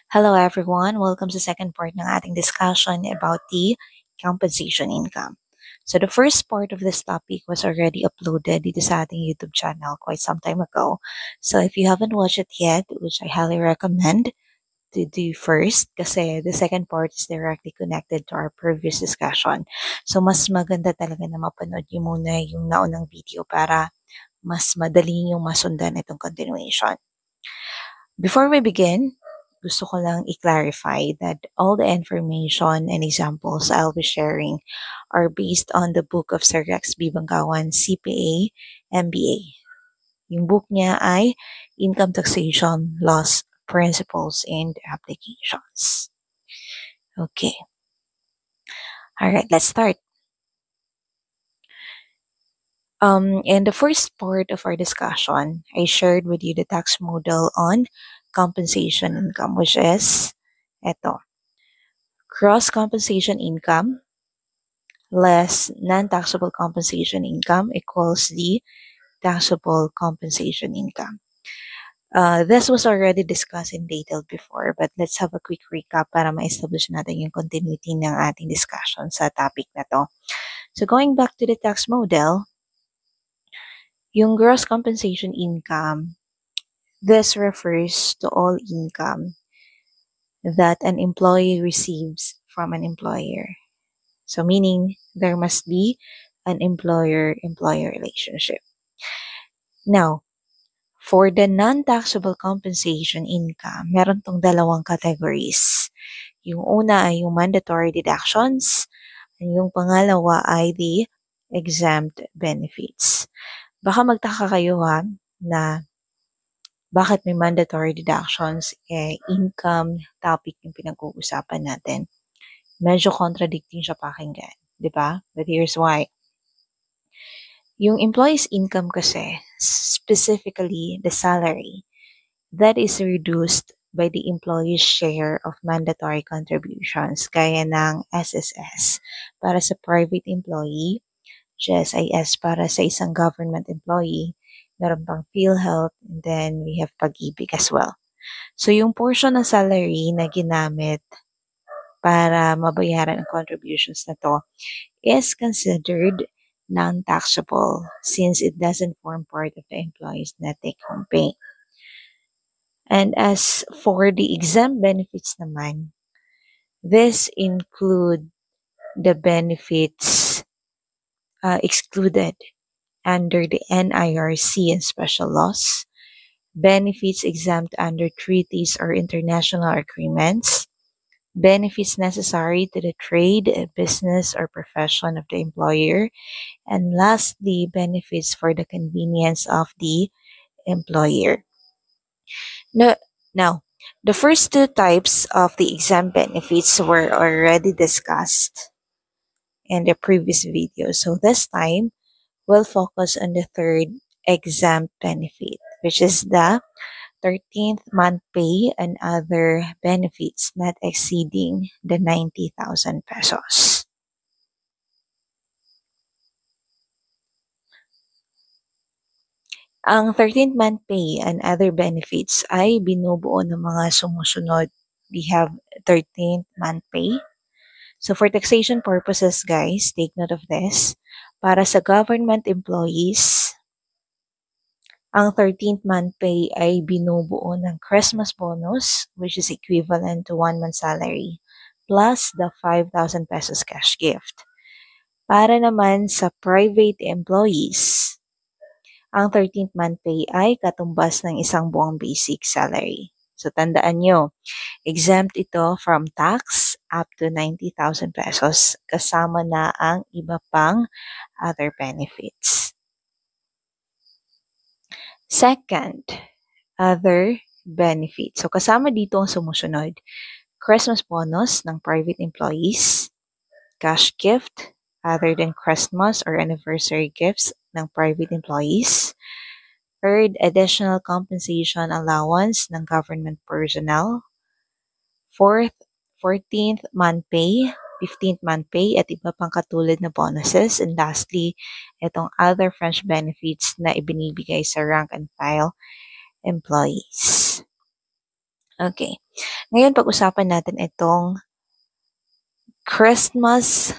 Hello everyone, welcome sa second part ng ating discussion about the compensation income. So the first part of this topic was already uploaded dito sa ating YouTube channel quite some time ago. So if you haven't watched it yet, which I highly recommend to do first kasi the second part is directly connected to our previous discussion. So mas maganda talaga na mapanood niyo muna yung naunang video para mas madali yung masundan itong continuation. Before we begin, gusto ko lang i-clarify that all the information and examples I'll be sharing are based on the book of Sir Rex B. Bangkawan, CPA, MBA. Yung book niya ay Income Taxation Laws, Principles, and Applications. Okay. Alright, let's start. In the first part of our discussion, I shared with you the tax model on compensation income, which is ito. Gross compensation income less non-taxable compensation income equals the taxable compensation income. This was already discussed in detail before, but let's have a quick recap para ma-establish natin yung continuity ng ating discussion sa topic na to. So going back to the tax model, yung gross compensation income, this refers to all income that an employee receives from an employer. So meaning there must be an employer-employee relationship. Now, for the non-taxable compensation income, meron tong dalawang categories. Yung una ay yung mandatory deductions, and yung pangalawa ay the exempt benefits. Baka magtaka kayo na bakit may mandatory deductions, income topic yung pinag-uusapan natin. Medyo contradicting siya pakinggan, di ba? But here's why. Yung employee's income kasi, specifically the salary, that is reduced by the employee's share of mandatory contributions gaya ng SSS para sa private employee, GSIS para sa isang government employee, meron pang PhilHealth, and then we have Pag-ibig as well. So yung portion ng salary na ginamit para mabayaran ang contributions na to is considered non-taxable since it doesn't form part of the employee's net take-home pay. And as for the exempt benefits naman, this include the benefits excluded under the NIRC and special laws, benefits exempt under treaties or international agreements, benefits necessary to the trade, business, or profession of the employer, and lastly, benefits for the convenience of the employer. Now, the first two types of the exempt benefits were already discussed in the previous video. So this time, we'll focus on the third exempt benefit, which is the 13th month pay and other benefits not exceeding the 90,000 pesos. Ang 13th month pay and other benefits ay binubuo ng mga sumusunod. We have 13th month pay. So for taxation purposes, guys, take note of this. Para sa government employees, ang 13th month pay ay binubuo ng Christmas bonus, which is equivalent to 1 month salary, plus the 5,000 pesos cash gift. Para naman sa private employees, ang 13th month pay ay katumbas ng isang buwang basic salary. So tandaan nyo, exempt ito from tax up to 90,000 pesos kasama na ang iba pang other benefits. Second, other benefits. So kasama dito ang sumusunod. Christmas bonus ng private employees, cash gift other than Christmas or anniversary gifts ng private employees, third, additional compensation allowance ng government personnel, fourth, 14th month pay, 15th month pay at iba pang katulad na bonuses, and lastly, itong other fringe benefits na ibinibigay sa rank and file employees. Okay, Ngayon, pag-usapan natin itong Christmas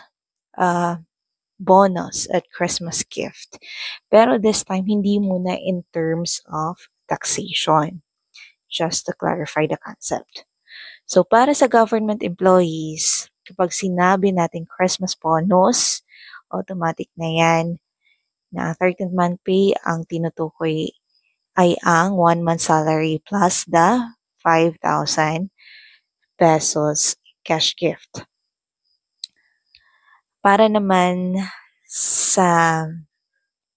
bonus at Christmas gift. Pero this time, hindi muna in terms of taxation. Just to clarify the concept. So, para sa government employees, kapag sinabi natin Christmas bonus, automatic na yan na 13th month pay ang tinutukoy ay ang 1 month salary plus the 5,000 pesos cash gift. Para naman sa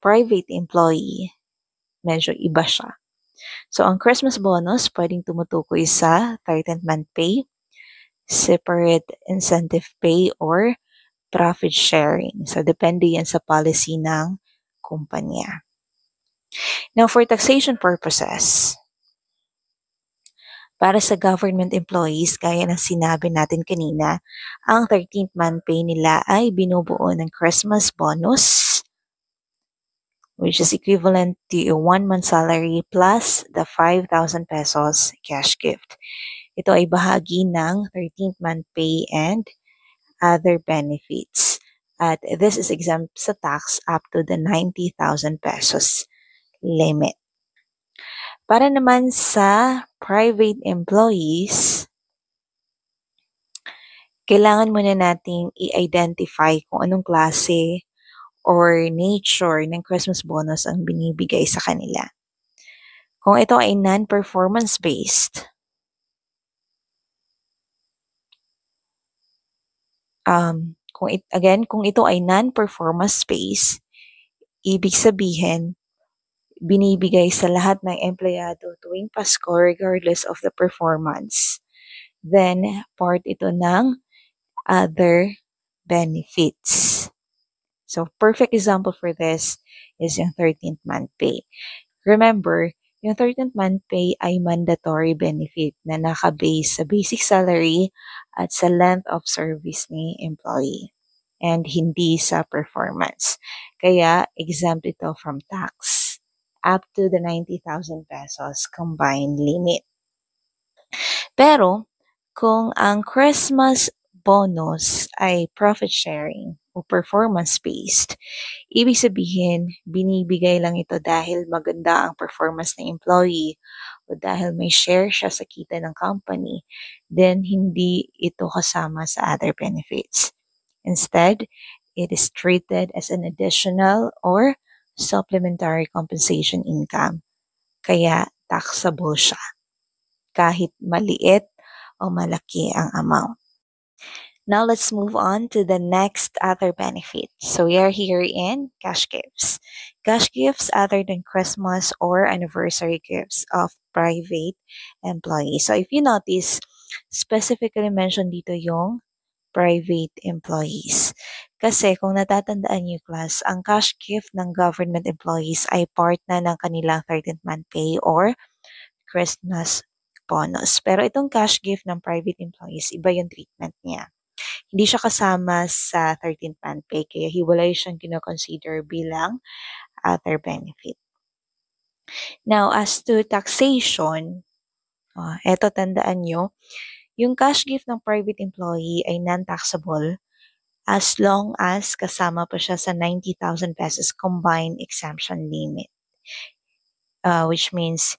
private employee, medyo iba siya. So, ang Christmas bonus pwedeng tumutukoy sa 13th month pay, separate incentive pay, or profit sharing. So, depende yan sa policy ng kumpanya. Now, for taxation purposes, para sa government employees, gaya ng sinabi natin kanina, ang 13th month pay nila ay binubuo ng Christmas bonus, which is equivalent to a 1 month salary plus the 5,000 pesos cash gift. Ito ay bahagi ng 13th month pay and other benefits. At this is exempt sa tax up to the 90,000 pesos limit. Para naman sa private employees, kailangan muna nating i-identify kung anong klase or nature ng Christmas bonus ang binibigay sa kanila. Kung ito ay non-performance based, kung ito ay non-performance based, ibig sabihin, binibigay sa lahat ng empleyado tuwing Pasko regardless of the performance. Then, part ito ng other benefits. So, perfect example for this is yung 13th month pay. Remember, yung 13th month pay ay mandatory benefit na nakabase sa basic salary at sa length of service ni employee and hindi sa performance. Kaya, exempt ito from tax up to the 90,000 pesos combined limit. Pero, kung ang Christmas bonus ay profit sharing o performance-based, ibig sabihin, binibigay lang ito dahil maganda ang performance ng employee o dahil may share siya sa kita ng company, then hindi ito kasama sa other benefits. Instead, it is treated as an additional or supplementary compensation income. Kaya taxable siya kahit maliit o malaki ang amount. Now let's move on to the next other benefit. So we are here in cash gifts. Cash gifts other than Christmas or anniversary gifts of private employees. So if you notice, specifically mentioned dito yung private employees. Kasi kung natatandaan niyo class, ang cash gift ng government employees ay part na ng kanilang 13th month pay or Christmas bonus. Pero itong cash gift ng private employees, iba yung treatment niya. Hindi siya kasama sa 13th month pay, kaya hiwalay siyang kinoconsider bilang other benefit. Now, as to taxation, eto tandaan nyo, yung cash gift ng private employee ay non-taxable as long as kasama pa siya sa 90,000 pesos combined exemption limit. Which means,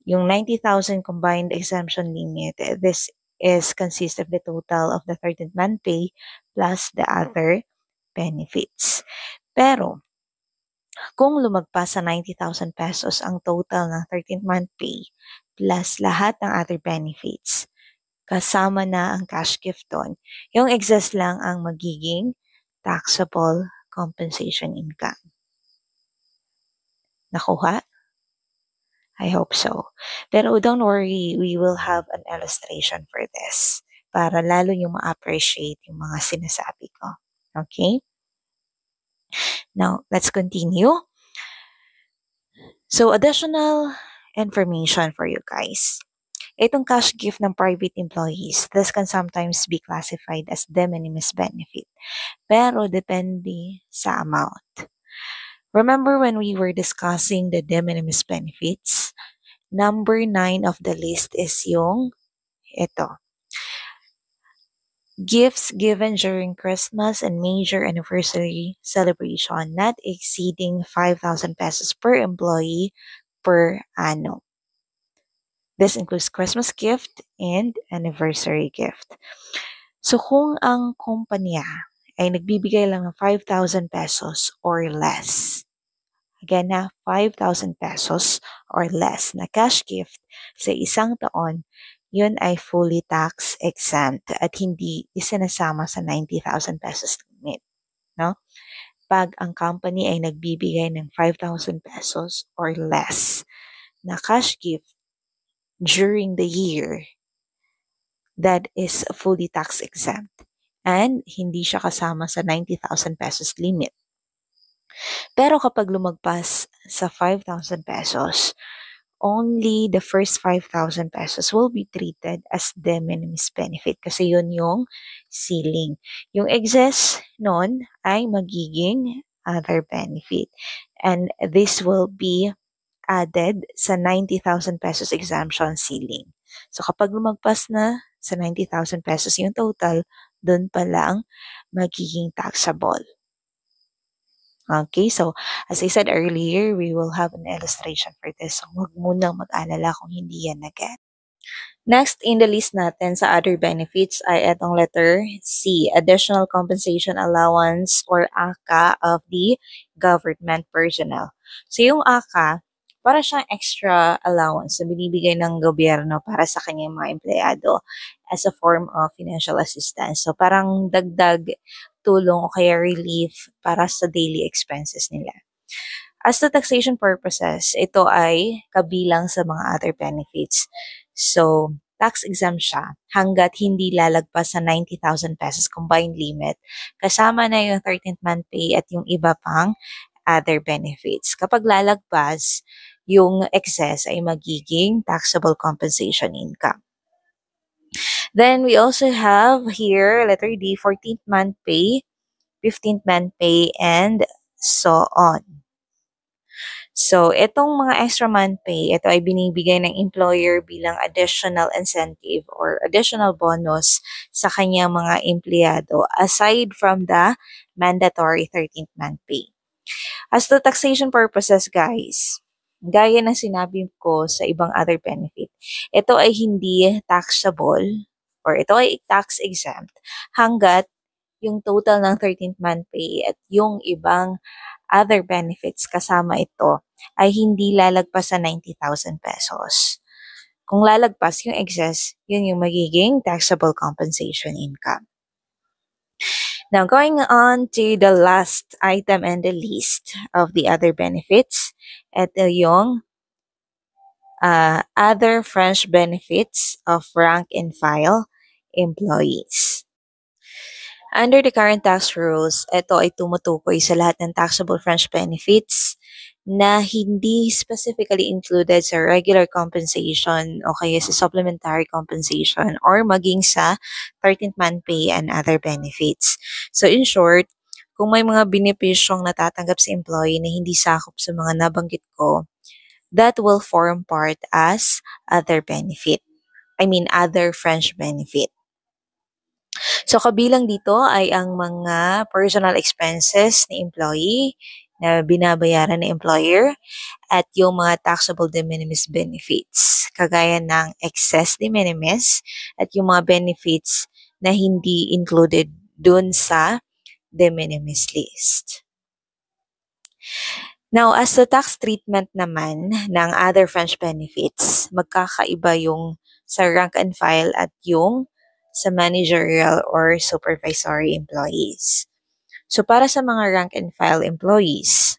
yung 90,000 combined exemption limit, this is consist of the total of the 13th month pay plus the other benefits. Pero, kung lumagpas sa 90,000 pesos ang total ng 13th month pay plus lahat ng other benefits, kasama na ang cash gift doon, yung excess lang ang magiging taxable compensation income. Nakuha? I hope so. Pero don't worry, we will have an illustration for this para lalo yung ma-appreciate yung mga sinasabi ko. Okay? Now, let's continue. So, additional information for you guys. Itong cash gift ng private employees, this can sometimes be classified as de minimis benefit. Pero depende sa amount. Remember when we were discussing the de minimis benefits? Number 9 of the list is yung ito. Gifts given during Christmas and major anniversary celebration not exceeding 5,000 pesos per employee per annum. This includes Christmas gift and anniversary gift. So kung ang kumpanya ay nagbibigay lang ng 5,000 pesos or less, again na 5,000 pesos or less na cash gift sa isang taon, yun ay fully tax exempt at hindi isinasama sa 90,000 pesos limit. No? Pag ang company ay nagbibigay ng 5,000 pesos or less na cash gift during the year, that is fully tax exempt and hindi siya kasama sa 90,000 pesos limit. Pero kapag lumagpas sa 5,000 pesos, only the first 5,000 pesos will be treated as de minimis benefit kasi yun yung ceiling. Yung excess nun ay magiging other benefit. And this will be added sa 90,000 pesos exemption ceiling. So kapag lumagpas na sa 90,000 pesos yung total, dun pa lang magiging taxable. Okay, so as I said earlier, we will have an illustration for this. So huwag munang mag-alala kung hindi yan na-get. Next in the list natin sa other benefits ay itong letter C, Additional Compensation Allowance or ACA of the government personnel. So yung ACA, para siyang extra allowance na binibigay ng gobyerno para sa kanyang mga empleyado as a form of financial assistance. So parang dagdag tulong o kaya relief para sa daily expenses nila. As to taxation purposes, ito ay kabilang sa mga other benefits. So, tax exempt siya hanggat hindi lalagpas sa 90,000 pesos combined limit. Kasama na yung 13th month pay at yung iba pang other benefits. Kapag lalagpas, yung excess ay magiging taxable compensation income. Then we also have here, letter D, 14th month pay, 15th month pay, and so on. So, itong mga extra month pay, ito ay binibigay ng employer bilang additional incentive or additional bonus sa kanyang mga empleyado aside from the mandatory 13th month pay. As to taxation purposes, guys, gaya ng sinabi ko sa ibang other benefit, ito ay hindi taxable or ito ay tax exempt hanggat yung total ng 13th month pay at yung ibang other benefits kasama ito ay hindi lalagpas sa 90,000 pesos. Kung lalagpas yung excess, yun yung magiging taxable compensation income. Now, going on to the last item in the list of the other benefits, ito yung other fringe benefits of rank and file employees. Under the current tax rules, ito ay tumutukoy sa lahat ng taxable fringe benefits na hindi specifically included sa regular compensation o kaya sa supplementary compensation or maging sa 13th month pay and other benefits. So in short, kung may mga benepisyong natatanggap sa employee na hindi sakop sa mga nabanggit ko, that will form part as other benefit. Other fringe benefit. So, kabilang dito ay ang mga personal expenses ni employee na binabayaran ng employer at yung mga taxable de minimis benefits, kagaya ng excess de minimis at yung mga benefits na hindi included dun sa de minimis list. Now, as the tax treatment naman ng other fringe benefits, magkakaiba yung sa rank and file at yung sa managerial or supervisory employees. So, para sa mga rank and file employees,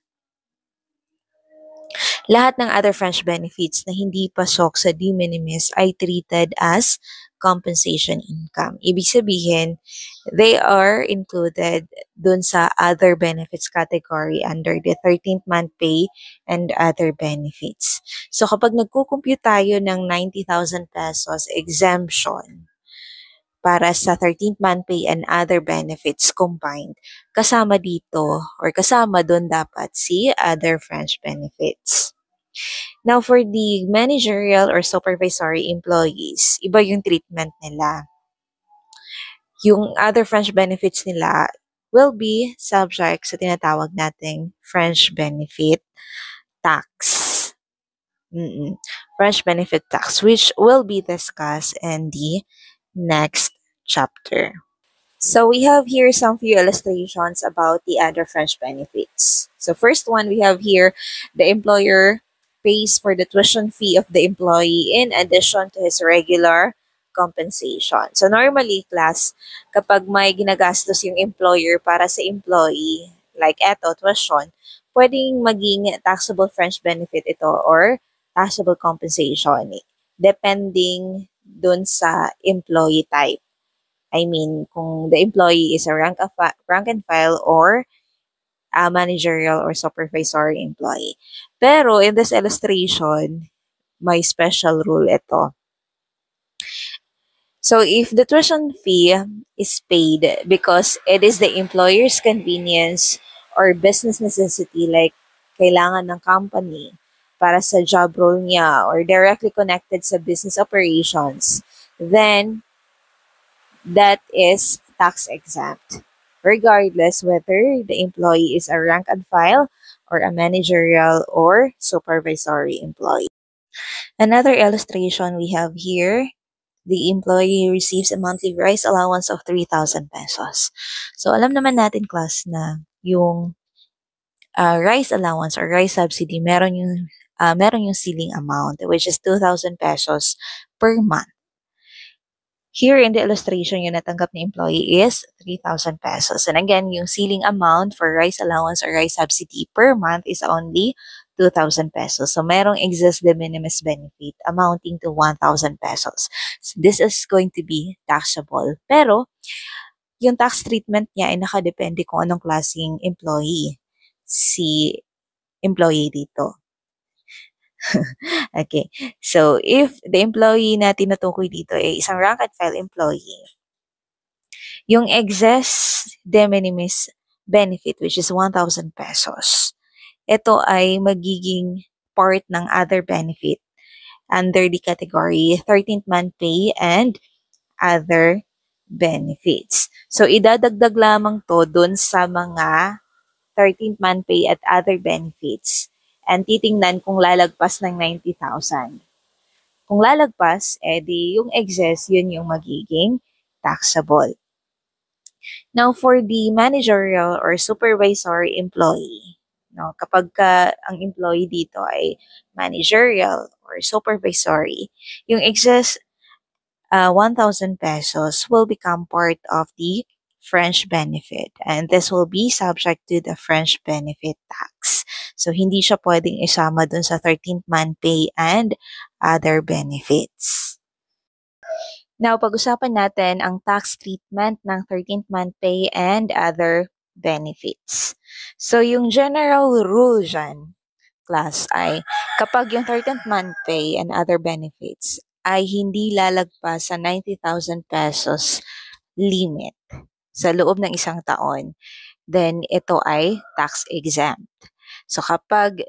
lahat ng other fringe benefits na hindi pasok sa de minimis ay treated as compensation income. Ibig sabihin, they are included dun sa other benefits category under the 13th month pay and other benefits. So, kapag nagkukompute tayo ng 90,000 pesos exemption, para sa 13th month pay and other benefits combined, kasama dito or kasama doon dapat si other fringe benefits. Now, for the managerial or supervisory employees, iba yung treatment nila. Yung other French benefits nila will be subject sa tinatawag nating French benefit tax. French benefit tax, which will be discussed in the next chapter. So we have here some few illustrations about the other French benefits. So first one we have here, the employer pays for the tuition fee of the employee in addition to his regular compensation. So normally, class, kapag may ginagastos yung employer para sa employee, like eto, tuition, pwedeng maging taxable French benefit ito or taxable compensation, depending dun sa employee type. I mean, kung the employee is a rank and file or a managerial or supervisory employee. Pero in this illustration, may special rule ito. So if the tuition fee is paid because it is the employer's convenience or business necessity, like kailangan ng company para sa job role niya or directly connected sa business operations, then that is tax exempt, regardless whether the employee is a rank and file or a managerial or supervisory employee. Another illustration we have here, the employee receives a monthly rice allowance of 3,000 pesos. So alam naman natin, class, na yung rice allowance or rice subsidy, meron yung ceiling amount, which is 2,000 pesos per month. Here in the illustration, yung natanggap ni employee is 3,000 pesos. And again, yung ceiling amount for rice allowance or rice subsidy per month is only 2,000 pesos. So, merong excess de minimis benefit amounting to 1,000 pesos. So, this is going to be taxable. Pero, yung tax treatment niya ay nakadepende kung anong klaseng employee si employee dito. Okay. So, if the employee na tinutukoy dito ay isang rank and file employee, yung excess de minimis benefit, which is 1,000 pesos, ito ay magiging part ng other benefit under the category 13th month pay and other benefits. So, idadagdag lamang to dun sa mga 13th month pay at other benefits. And titingnan kung lalagpas ng 90,000. Kung lalagpas, edi yung excess, yun yung magiging taxable. Now, for the managerial or supervisory employee, no, kapag ang employee dito ay managerial or supervisory, yung excess 1,000 pesos will become part of the French benefit, and this will be subject to the French benefit tax. So, hindi siya pwedeng isama dun sa 13th month pay and other benefits. Now, pag-usapan natin ang tax treatment ng 13th month pay and other benefits. So, yung general rule dyan, class, ay kapag yung 13th month pay and other benefits ay hindi lalagpas sa 90,000 pesos limit sa loob ng isang taon, then ito ay tax exempt. So kapag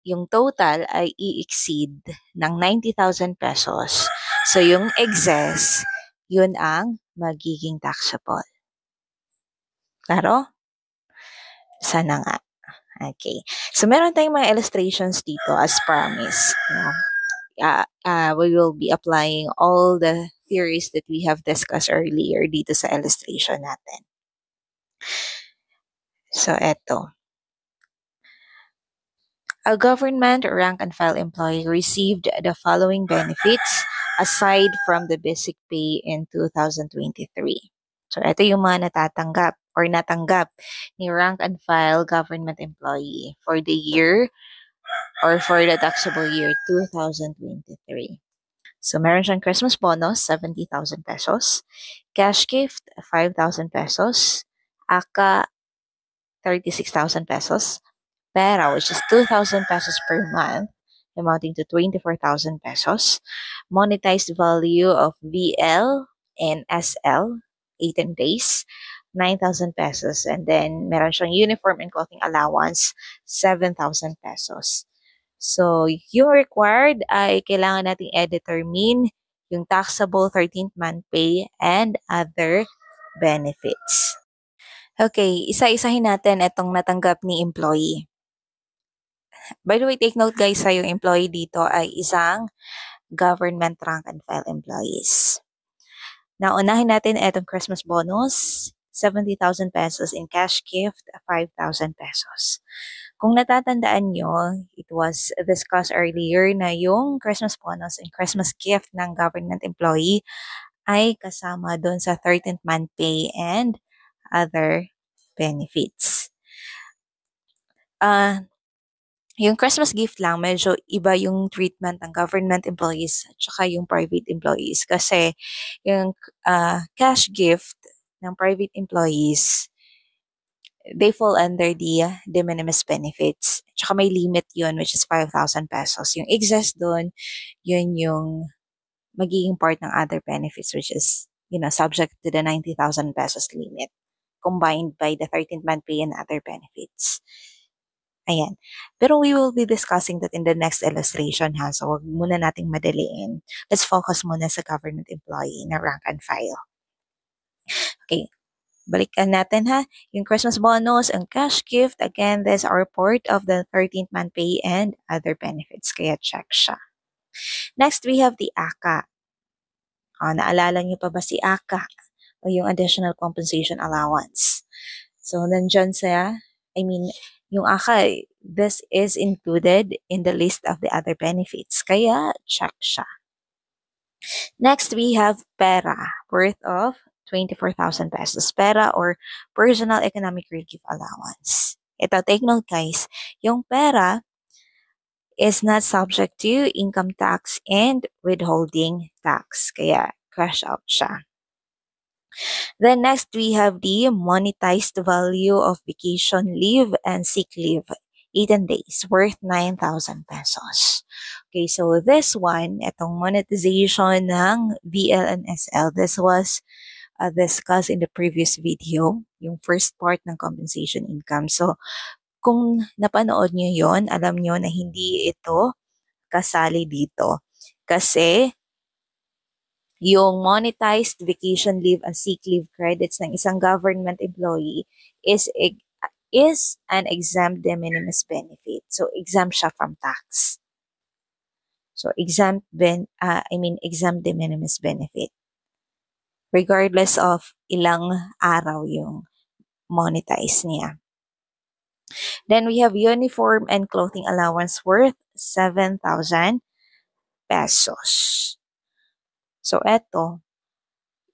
yung total ay i-exceed ng 90,000 pesos, so yung excess, yun ang magiging taxable. Klaro? Sana nga. Okay. So meron tayong mga illustrations dito as promised. No? We will be applying all the theories that we have discussed earlier dito sa illustration natin. So, eto. A government rank and file employee received the following benefits aside from the basic pay in 2023. So, ito yung mga natatanggap or natanggap ni rank and file government employee for the year or for the taxable year 2023. So, meron siyang Christmas bonus, 70,000 pesos. Cash gift, 5,000 pesos. AKA, 36,000 pesos. Pera, which is 2,000 pesos per month, amounting to 24,000 pesos. Monetized value of VL and SL, 18 days, 9,000 pesos. And then, meron siyang uniform and clothing allowance, 7,000 pesos. So, yung required ay kailangan nating i-determine yung taxable 13th month pay and other benefits. Okay, isa-isahin natin itong natanggap ni employee. By the way, take note guys sa yung employee dito ay isang government rank and file employees. Now, unahin natin itong Christmas bonus, 70,000 pesos in cash gift, 5,000 pesos. Kung natatandaan nyo, it was discussed earlier na yung Christmas bonus and Christmas gift ng government employee ay kasama doon sa 13th month pay and other benefits. Yung Christmas gift lang, medyo iba yung treatment ng government employees at saka yung private employees. Kasi yung cash gift ng private employees, they fall under the de minimis benefits. At saka may limit yun, which is 5,000 pesos. Yung excess doon, yun yung magiging part ng other benefits, which is, subject to the 90,000 pesos limit combined by the 13th month pay and other benefits. Ayan. Pero we will be discussing that in the next illustration ha. So, wag muna nating madaliin. Let's focus muna sa government employee na rank and file. Okay. Balikan natin ha. Yung Christmas bonus and cash gift, again, this are part of the 13th month pay and other benefits. Kaya check siya. Next, we have the ACA. Naalala niyo pa ba si ACA? O yung additional compensation allowance. So, nandyan siya. Yung ACA, this is included in the list of the other benefits. Kaya, check siya. Next, we have PERA, worth of 24,000 pesos. PERA or Personal Economic Relief Allowance. Ito, take note guys, yung PERA is not subject to income tax and withholding tax. Kaya, crash out siya. Then next, we have the monetized value of vacation leave and sick leave, 18 days, worth 9,000 pesos. Okay, so this one, itong monetization ng VL and SL, this was discussed in the previous video, yung first part ng compensation income. So, kung napanood nyo yon, alam nyo na hindi ito kasali dito. Kasi, yung monetized vacation leave and sick leave credits ng isang government employee is an exempt de minimis benefit. So, exempt siya from tax. So, exempt de minimis benefit. Regardless of ilang araw yung monetize niya. Then, we have uniform and clothing allowance worth 7,000 pesos. So, eto,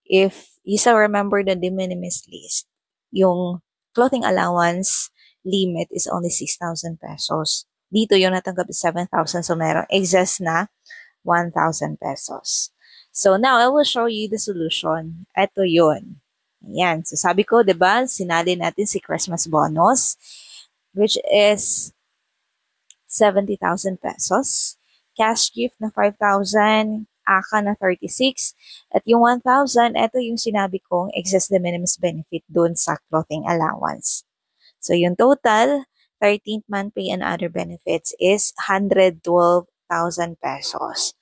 if you still remember the de minimis list, yung clothing allowance limit is only 6,000 pesos. Dito yung natanggap is 7,000. So, merong excess na 1,000 pesos. So, now I will show you the solution. Ito yun. Ayan. So, sabi ko, diba, sinali natin si Christmas bonus, which is 70,000 pesos. Cash gift na 5,000, ACA na 36, at yung 1,000, ito yung sinabi kong excess de minimis benefit doon sa clothing allowance. So, yung total, 13th month pay and other benefits is 112,000 pesos.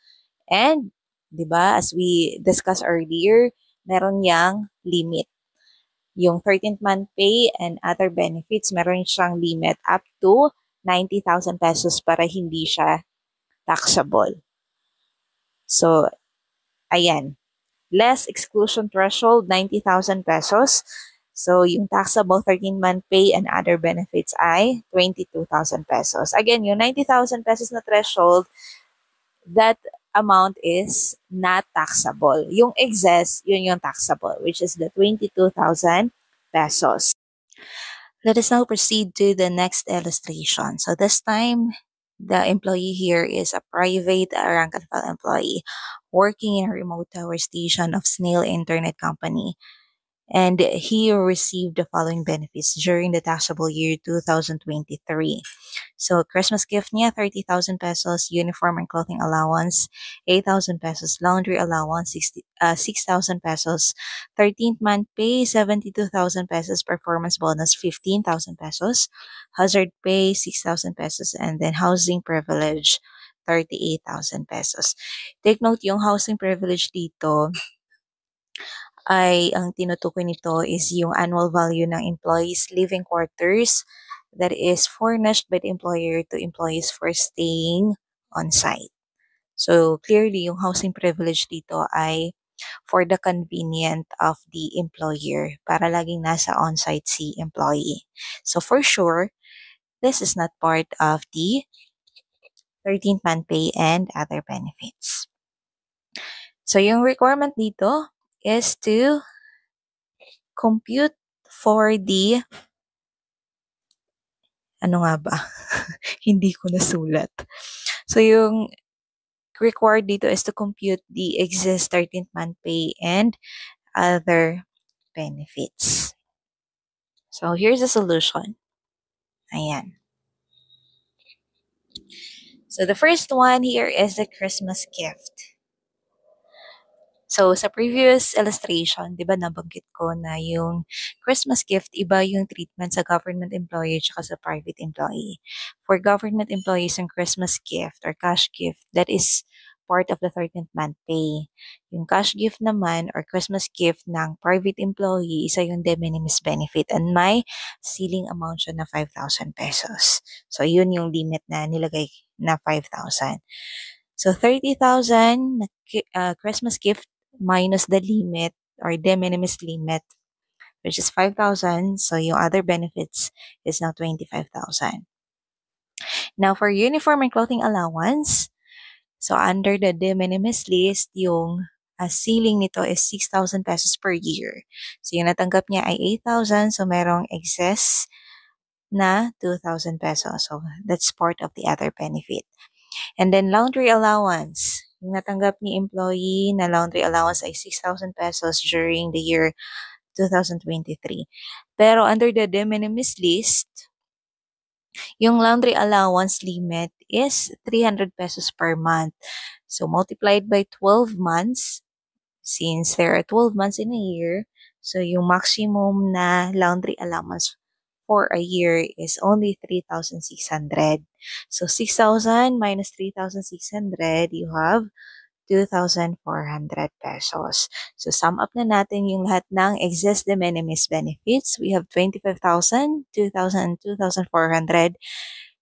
And, di ba, as we discussed earlier, meron yang limit. Yung 13th month pay and other benefits, meron siyang limit up to 90,000 pesos para hindi siya taxable. So, ayan. Less exclusion threshold, 90,000 pesos. So, yung taxable 13-month pay and other benefits ay 22,000 pesos. Again, yung 90,000 pesos na threshold, that amount is not taxable. Yung excess, yun yung taxable, which is the 22,000 pesos. Let us now proceed to the next illustration. So, this time, the employee here is a private rank and file employee working in a remote tower station of Snail Internet Company. and he received the following benefits during the taxable year 2023. So, Christmas gift niya, 30,000 pesos, uniform and clothing allowance, 8,000 pesos, laundry allowance, 6,000 pesos, 13th month pay, 72,000 pesos, performance bonus, 15,000 pesos, hazard pay, 6,000 pesos, and then housing privilege, 38,000 pesos. Take note, yung housing privilege dito, ang tinutukoy nito is yung annual value ng employees' living quarters that is furnished by the employer to employees for staying on site. So, clearly, yung housing privilege dito ay for the convenient of the employer para laging nasa on-site si employee. So, for sure, this is not part of the 13th month pay and other benefits. So, yung requirement dito is to compute for the ano nga ba? Hindi ko nasulat. So, yung required dito is to compute the excess 13th month pay and other benefits. So, here's the solution. Ayan. So, the first one here is the Christmas gift. So, sa previous illustration, di ba nabanggit ko na yung Christmas gift, iba yung treatment sa government employee at sa private employee. For government employees, yung Christmas gift or cash gift, that is part of the 13th month pay. Yung cash gift naman or Christmas gift ng private employee, isa yung de minimis benefit and may ceiling amount siya na 5,000 pesos. So, yun yung limit na nilagay na 5,000. So, 30,000 Christmas gift minus the limit or de minimis limit, which is 5,000. So, yung other benefits is now 25,000. Now, for uniform and clothing allowance, so under the de minimis list, yung ceiling nito is 6,000 pesos per year. So, yung natanggap niya ay 8,000. So, merong excess na 2,000 pesos. So, that's part of the other benefit. And then, laundry allowance. Yung natanggap ni employee na laundry allowance ay 6,000 pesos during the year 2023. Pero under the de minimis list, yung laundry allowance limit is 300 pesos per month. So, multiplied by 12 months, since there are 12 months in a year, so yung maximum na laundry allowance for a year is only 3,600. So, 6,000 minus 3,600, you have 2,400 pesos. So, sum up na natin yung lahat ng excess de minimis benefits. We have 25,000, 2,000, 2,400.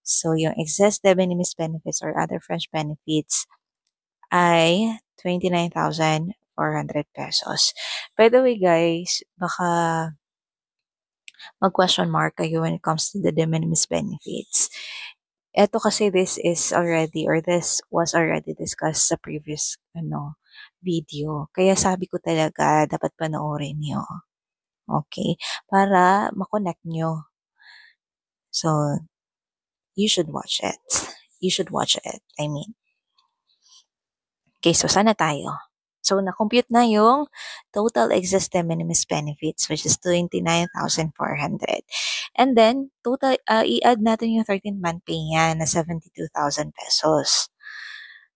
So, yung excess de minimis benefits or other fringe benefits ay 29,400 pesos. By the way, guys, baka mag-question mark kayo when it comes to the de minimis benefits. Ito kasi this was already discussed sa previous video. Kaya sabi ko talaga dapat panoorin nyo. Okay? Para makonect nyo. So, you should watch it. I mean. Okay, so sana tayo. So, na-compute na yung total excess de minimis benefits, which is 29,400. And then, total, i-add natin yung 13th month pay niya na 72,000 pesos.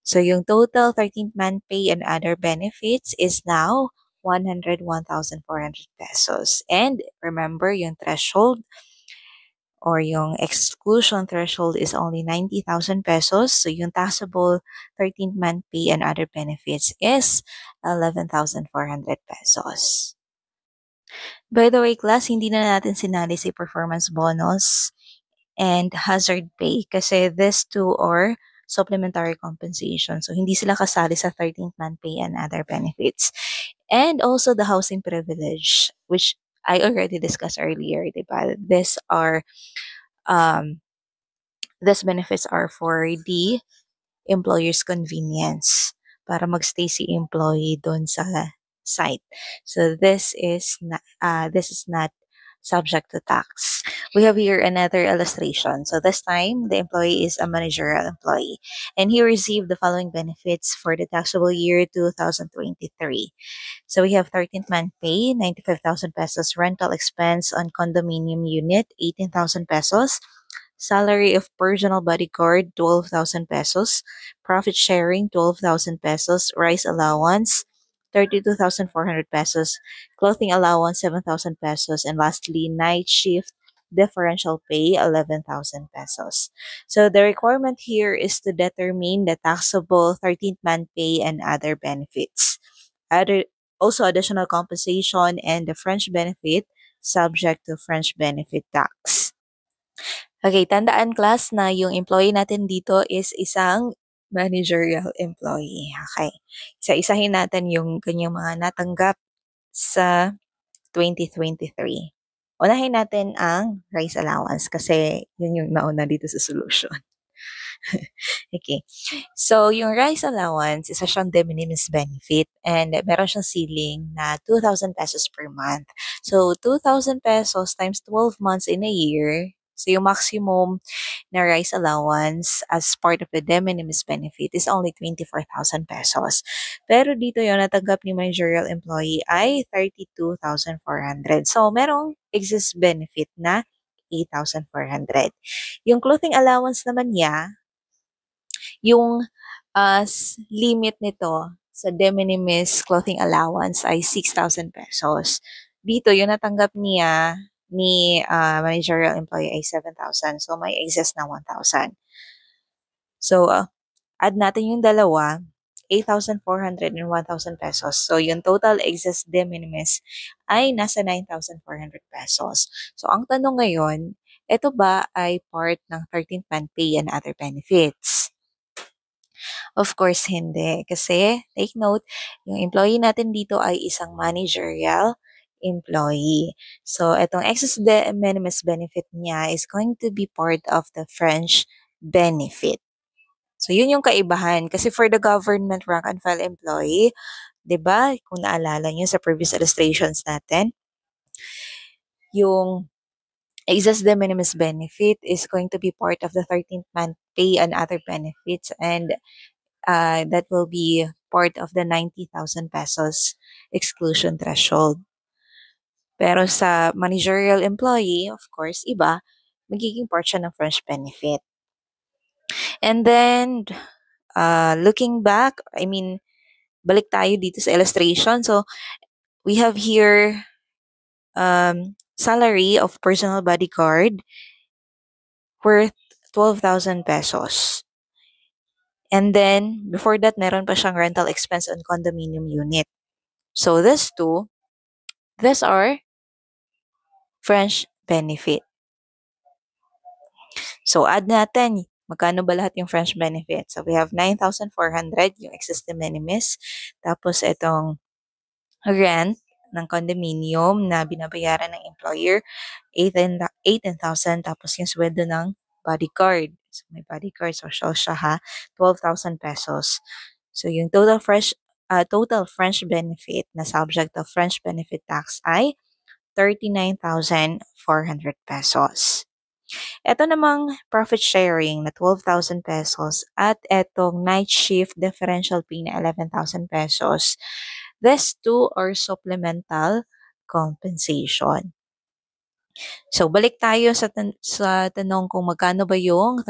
So, yung total 13th month pay and other benefits is now 101,400 pesos. And remember, yung threshold or yung exclusion threshold is only 90,000 pesos. So, yung taxable 13th month pay and other benefits is 11,400 pesos. By the way, class, hindi na natin sinali si performance bonus and hazard pay kasi these two are supplementary compensation. So, hindi sila kasali sa 13th month pay and other benefits. And also the housing privilege, which I already discussed earlier, diba? These benefits are for the employer's convenience para magstay si employee doon sa site. So this is not subject to tax. We have here another illustration. So this time, the employee is a managerial employee, and he received the following benefits for the taxable year 2023. So we have 13th month pay, 95,000 pesos, rental expense on condominium unit, 18,000 pesos, salary of personal bodyguard, 12,000 pesos, profit sharing, 12,000 pesos, rice allowance, 32,400 pesos, clothing allowance, 7,000 pesos, and lastly, night shift differential pay, 11,000 pesos. So the requirement here is to determine the taxable 13th month pay and other benefits. Other, also additional compensation and the French benefit subject to French benefit tax. Okay, tandaan class na yung employee natin dito is isang managerial employee. Okay. Isa-isahin natin yung kanyang mga natanggap sa 2023. Unahin natin ang rice allowance kasi yun yung nauna dito sa solution. Okay. So, yung rice allowance, isa siyang de minimis benefit and meron siyang ceiling na 2,000 pesos per month. So, 2,000 pesos times 12 months in a year. So, yung maximum na rice allowance as part of the de minimis benefit is only 24,000 pesos. Pero dito yung natanggap ni managerial employee ay 32,400. So, merong excess benefit na 8,400. Yung clothing allowance naman niya, yung limit nito sa de minimis clothing allowance ay 6,000 pesos. Dito, yung natanggap niya ni managerial employee ay 7,000. So, may excess na 1,000. So, add natin yung dalawa, 8,400 and 1,000 pesos. So, yung total excess de minimis ay nasa 9,400 pesos. So, ang tanong ngayon, ito ba ay part ng 13th month pay and other benefits? Of course, hindi. Kasi, take note, yung employee natin dito ay isang managerial employee. So, itong excess de minimis benefit niya is going to be part of the French benefit. So, yun yung kaibahan. Kasi for the government rank and file employee, di ba, kung naalala nyo sa previous illustrations natin, yung excess de minimis benefit is going to be part of the 13th month pay and other benefits, and that will be part of the 90,000 pesos exclusion threshold. Pero sa managerial employee, of course, iba, magiging part siya ng French benefit. And then, looking back, balik tayo dito sa illustration. So, we have here salary of personal bodyguard worth 12,000 pesos. And then, before that, meron pa siyang rental expense on condominium unit. So, these are French benefit. So, add natin, magkano ba lahat yung French benefit? So, we have 9,400, yung excess de minimis. Tapos, itong rent ng condominium na binabayaran ng employer, 18,000. Tapos, yung sweldo ng bodyguard. So, may bodyguard, social siya ha, 12,000 pesos. So, yung total French benefit na subject of French benefit tax ay 39,400 pesos. Ito namang profit sharing na 12,000 pesos at etong night shift differential pay na 11,000 pesos. These two are supplemental compensation. So, balik tayo sa tanong kung magkano ba yung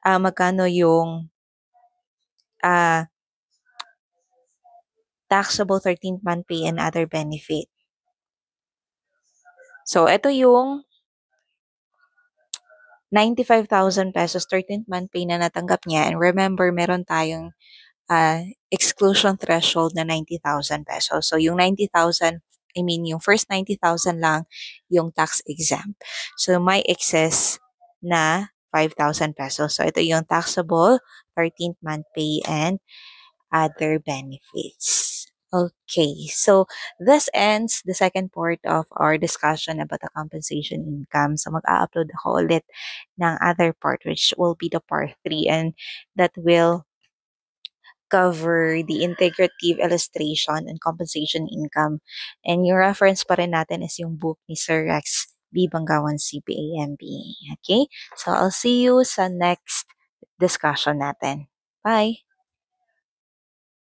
magkano yung taxable 13th month pay and other benefit. So, ito yung 95,000 pesos 13th month pay na natanggap niya. And remember, meron tayong exclusion threshold na 90,000 pesos. So, yung 90,000, yung first 90,000 lang yung tax exempt. So, may excess na 5,000 pesos. So, ito yung taxable 13th month pay and other benefits. Okay, so this ends the second part of our discussion about the compensation income. So mag-a-upload ako ulit ng other part, which will be the part 3, and that will cover the integrative illustration and compensation income. And yung reference pa rin natin is yung book ni Sir Rex B. Banggawan CPA MBA. Okay? So I'll see you sa next discussion natin. Bye!